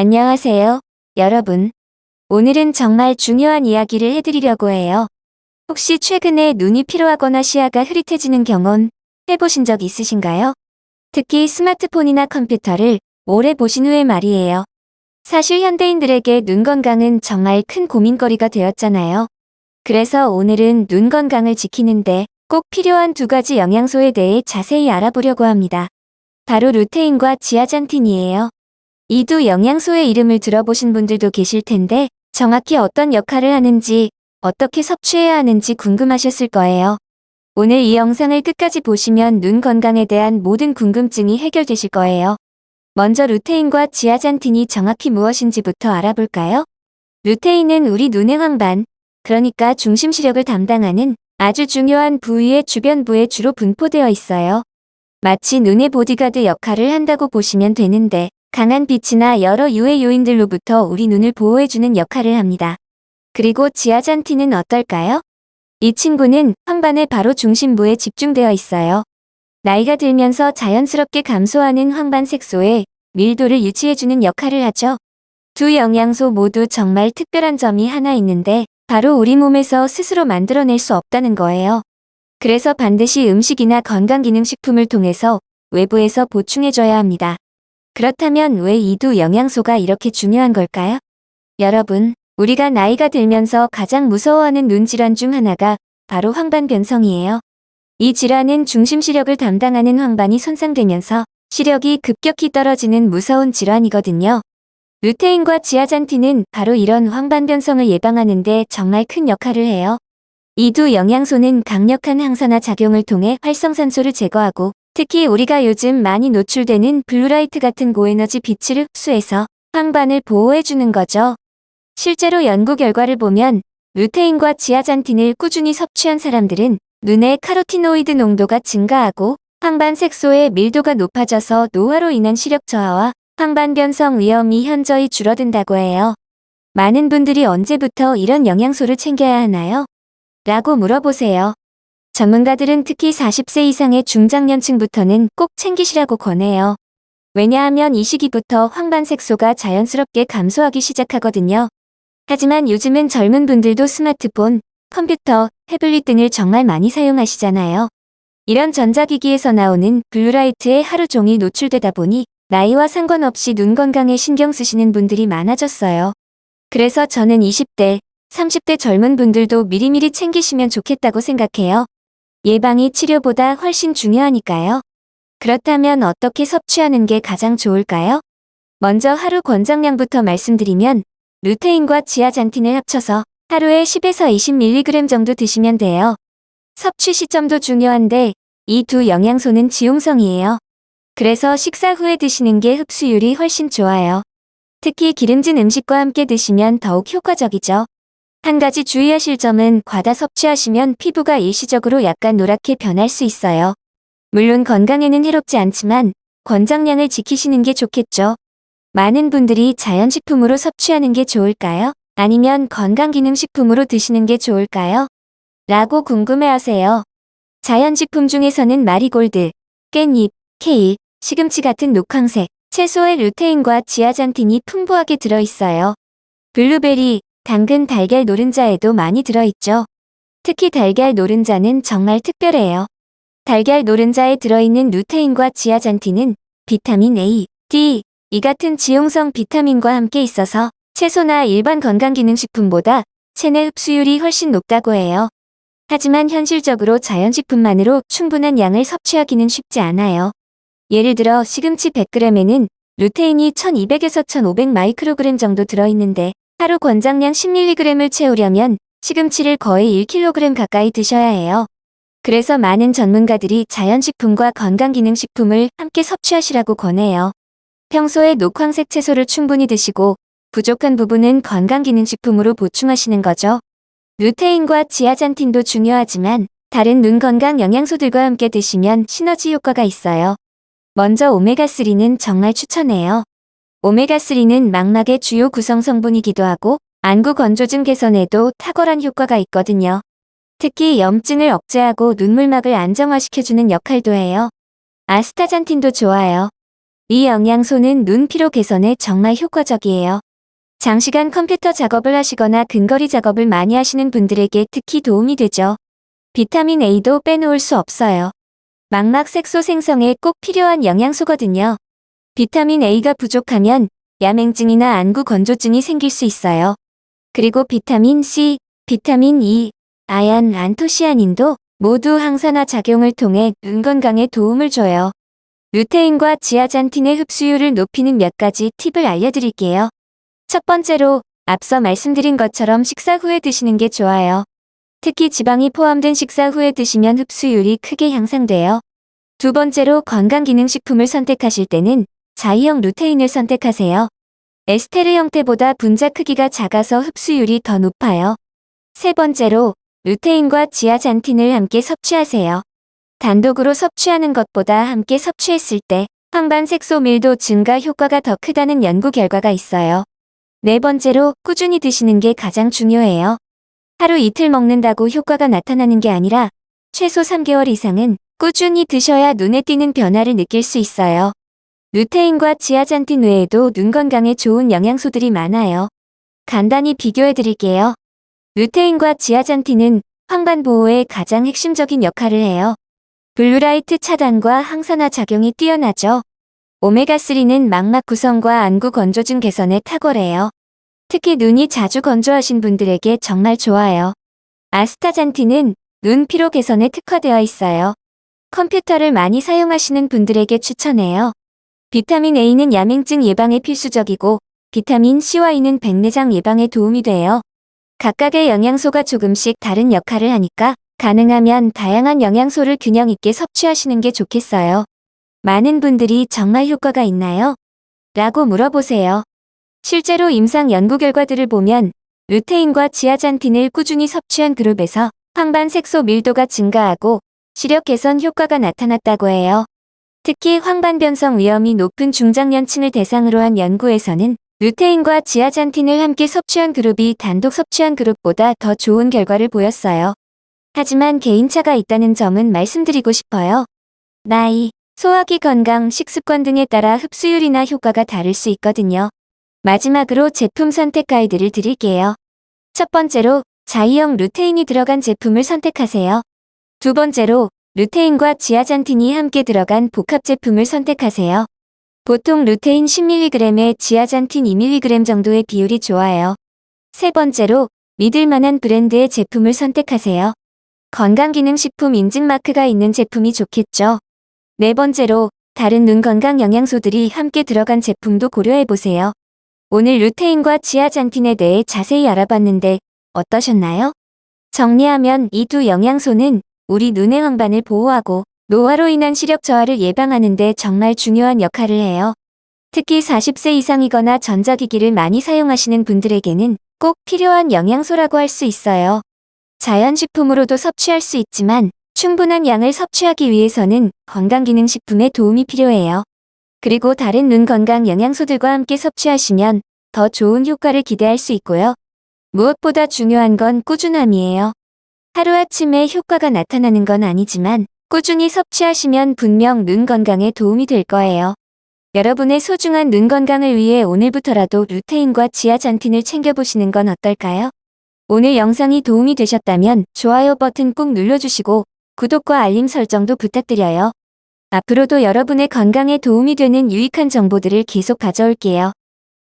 안녕하세요, 여러분. 오늘은 정말 중요한 이야기를 해드리려고 해요. 혹시 최근에 눈이 피로하거나 시야가 흐릿해지는 경험 해보신 적 있으신가요? 특히 스마트폰이나 컴퓨터를 오래 보신 후에 말이에요. 사실 현대인들에게 눈 건강은 정말 큰 고민거리가 되었잖아요. 그래서 오늘은 눈 건강을 지키는데 꼭 필요한 두 가지 영양소에 대해 자세히 알아보려고 합니다. 바로 루테인과 지아잔틴이에요. 이 두 영양소의 이름을 들어보신 분들도 계실 텐데 정확히 어떤 역할을 하는지, 어떻게 섭취해야 하는지 궁금하셨을 거예요. 오늘 이 영상을 끝까지 보시면 눈 건강에 대한 모든 궁금증이 해결되실 거예요. 먼저 루테인과 지아잔틴이 정확히 무엇인지부터 알아볼까요? 루테인은 우리 눈의 황반, 그러니까 중심 시력을 담당하는 아주 중요한 부위의 주변부에 주로 분포되어 있어요. 마치 눈의 보디가드 역할을 한다고 보시면 되는데 강한 빛이나 여러 유해 요인들로부터 우리 눈을 보호해주는 역할을 합니다. 그리고 지아잔틴은 어떨까요? 이 친구는 황반의 바로 중심부에 집중되어 있어요. 나이가 들면서 자연스럽게 감소하는 황반 색소의 밀도를 유지해주는 역할을 하죠. 두 영양소 모두 정말 특별한 점이 하나 있는데 바로 우리 몸에서 스스로 만들어낼 수 없다는 거예요. 그래서 반드시 음식이나 건강기능식품을 통해서 외부에서 보충해줘야 합니다. 그렇다면 왜 이 두 영양소가 이렇게 중요한 걸까요? 여러분, 우리가 나이가 들면서 가장 무서워하는 눈 질환 중 하나가 바로 황반 변성이에요. 이 질환은 중심 시력을 담당하는 황반이 손상되면서 시력이 급격히 떨어지는 무서운 질환이거든요. 루테인과 지아잔틴은 바로 이런 황반 변성을 예방하는 데 정말 큰 역할을 해요. 이 두 영양소는 강력한 항산화 작용을 통해 활성산소를 제거하고 특히 우리가 요즘 많이 노출되는 블루라이트 같은 고에너지 빛을 흡수해서 황반을 보호해주는 거죠. 실제로 연구 결과를 보면 루테인과 지아잔틴을 꾸준히 섭취한 사람들은 눈의 카로티노이드 농도가 증가하고 황반 색소의 밀도가 높아져서 노화로 인한 시력 저하와 황반 변성 위험이 현저히 줄어든다고 해요. 많은 분들이 언제부터 이런 영양소를 챙겨야 하나요? 라고 물어보세요. 전문가들은 특히 40세 이상의 중장년층부터는 꼭 챙기시라고 권해요. 왜냐하면 이 시기부터 황반 색소가 자연스럽게 감소하기 시작하거든요. 하지만 요즘은 젊은 분들도 스마트폰, 컴퓨터, 태블릿 등을 정말 많이 사용하시잖아요. 이런 전자기기에서 나오는 블루라이트에 하루 종일 노출되다 보니 나이와 상관없이 눈 건강에 신경 쓰시는 분들이 많아졌어요. 그래서 저는 20대, 30대 젊은 분들도 미리미리 챙기시면 좋겠다고 생각해요. 예방이 치료보다 훨씬 중요하니까요. 그렇다면 어떻게 섭취하는 게 가장 좋을까요? 먼저 하루 권장량부터 말씀드리면 루테인과 지아잔틴을 합쳐서 하루에 10에서 20mg 정도 드시면 돼요. 섭취 시점도 중요한데 이 두 영양소는 지용성이에요. 그래서 식사 후에 드시는 게 흡수율이 훨씬 좋아요. 특히 기름진 음식과 함께 드시면 더욱 효과적이죠. 한 가지 주의하실 점은 과다 섭취하시면 피부가 일시적으로 약간 노랗게 변할 수 있어요. 물론 건강에는 해롭지 않지만 권장량을 지키시는 게 좋겠죠. 많은 분들이 자연식품으로 섭취하는 게 좋을까요? 아니면 건강기능식품으로 드시는 게 좋을까요? 라고 궁금해하세요. 자연식품 중에서는 마리골드, 깻잎, 케일, 시금치 같은 녹황색, 채소에 루테인과 지아잔틴이 풍부하게 들어있어요. 블루베리, 당근, 달걀 노른자에도 많이 들어있죠. 특히 달걀 노른자는 정말 특별해요. 달걀 노른자에 들어있는 루테인과 지아잔틴은 비타민 A, D, E 같은 지용성 비타민과 함께 있어서 채소나 일반 건강기능식품보다 체내 흡수율이 훨씬 높다고 해요. 하지만 현실적으로 자연식품만으로 충분한 양을 섭취하기는 쉽지 않아요. 예를 들어 시금치 100g에는 루테인이 1200에서 1500 마이크로그램 정도 들어있는데 하루 권장량 10mg을 채우려면 시금치를 거의 1kg 가까이 드셔야 해요. 그래서 많은 전문가들이 자연식품과 건강기능식품을 함께 섭취하시라고 권해요. 평소에 녹황색 채소를 충분히 드시고 부족한 부분은 건강기능식품으로 보충하시는 거죠. 루테인과 지아잔틴도 중요하지만 다른 눈 건강 영양소들과 함께 드시면 시너지 효과가 있어요. 먼저 오메가3는 정말 추천해요. 오메가3는 망막의 주요 구성 성분이기도 하고 안구 건조증 개선에도 탁월한 효과가 있거든요. 특히 염증을 억제하고 눈물막을 안정화시켜주는 역할도 해요. 아스타잔틴도 좋아요. 이 영양소는 눈 피로 개선에 정말 효과적이에요. 장시간 컴퓨터 작업을 하시거나 근거리 작업을 많이 하시는 분들에게 특히 도움이 되죠. 비타민 A도 빼놓을 수 없어요. 망막 색소 생성에 꼭 필요한 영양소거든요. 비타민 A가 부족하면 야맹증이나 안구 건조증이 생길 수 있어요. 그리고 비타민 C, 비타민 E, 아연, 안토시아닌도 모두 항산화 작용을 통해 눈 건강에 도움을 줘요. 루테인과 지아잔틴의 흡수율을 높이는 몇 가지 팁을 알려드릴게요. 첫 번째로 앞서 말씀드린 것처럼 식사 후에 드시는 게 좋아요. 특히 지방이 포함된 식사 후에 드시면 흡수율이 크게 향상돼요. 두 번째로 건강기능식품을 선택하실 때는 자위형 루테인을 선택하세요. 에스테르 형태보다 분자 크기가 작아서 흡수율이 더 높아요. 세 번째로 루테인과 지아잔틴을 함께 섭취하세요. 단독으로 섭취하는 것보다 함께 섭취했을 때 황반 색소 밀도 증가 효과가 더 크다는 연구 결과가 있어요. 네 번째로 꾸준히 드시는 게 가장 중요해요. 하루 이틀 먹는다고 효과가 나타나는 게 아니라 최소 3개월 이상은 꾸준히 드셔야 눈에 띄는 변화를 느낄 수 있어요. 루테인과 지아잔틴 외에도 눈 건강에 좋은 영양소들이 많아요. 간단히 비교해 드릴게요. 루테인과 지아잔틴은 황반 보호에 가장 핵심적인 역할을 해요. 블루라이트 차단과 항산화 작용이 뛰어나죠. 오메가3는 망막 구성과 안구 건조증 개선에 탁월해요. 특히 눈이 자주 건조하신 분들에게 정말 좋아요. 아스타잔틴은 눈 피로 개선에 특화되어 있어요. 컴퓨터를 많이 사용하시는 분들에게 추천해요. 비타민 A는 야맹증 예방에 필수적이고 비타민 C와 E는 백내장 예방에 도움이 돼요. 각각의 영양소가 조금씩 다른 역할을 하니까 가능하면 다양한 영양소를 균형 있게 섭취하시는 게 좋겠어요. 많은 분들이 정말 효과가 있나요? 라고 물어보세요. 실제로 임상 연구 결과들을 보면 루테인과 지아잔틴을 꾸준히 섭취한 그룹에서 황반 색소 밀도가 증가하고 시력 개선 효과가 나타났다고 해요. 특히 황반 변성 위험이 높은 중장년층을 대상으로 한 연구에서는 루테인과 지아잔틴을 함께 섭취한 그룹이 단독 섭취한 그룹보다 더 좋은 결과를 보였어요. 하지만 개인차가 있다는 점은 말씀드리고 싶어요. 나이, 소화기 건강, 식습관 등에 따라 흡수율이나 효과가 다를 수 있거든요. 마지막으로 제품 선택 가이드를 드릴게요. 첫 번째로 자위형 루테인이 들어간 제품을 선택하세요. 두 번째로 루테인과 지아잔틴이 함께 들어간 복합 제품을 선택하세요. 보통 루테인 10mg에 지아잔틴 2mg 정도의 비율이 좋아요. 세 번째로 믿을만한 브랜드의 제품을 선택하세요. 건강기능식품 인증 마크가 있는 제품이 좋겠죠. 네 번째로 다른 눈 건강 영양소들이 함께 들어간 제품도 고려해보세요. 오늘 루테인과 지아잔틴에 대해 자세히 알아봤는데 어떠셨나요? 정리하면 이 두 영양소는 우리 눈의 황반을 보호하고 노화로 인한 시력 저하를 예방하는 데 정말 중요한 역할을 해요. 특히 40세 이상이거나 전자기기를 많이 사용하시는 분들에게는 꼭 필요한 영양소라고 할 수 있어요. 자연식품으로도 섭취할 수 있지만 충분한 양을 섭취하기 위해서는 건강기능식품의 도움이 필요해요. 그리고 다른 눈 건강 영양소들과 함께 섭취하시면 더 좋은 효과를 기대할 수 있고요. 무엇보다 중요한 건 꾸준함이에요. 하루아침에 효과가 나타나는 건 아니지만 꾸준히 섭취하시면 분명 눈 건강에 도움이 될 거예요. 여러분의 소중한 눈 건강을 위해 오늘부터라도 루테인과 지아잔틴을 챙겨보시는 건 어떨까요? 오늘 영상이 도움이 되셨다면 좋아요 버튼 꼭 눌러주시고 구독과 알림 설정도 부탁드려요. 앞으로도 여러분의 건강에 도움이 되는 유익한 정보들을 계속 가져올게요.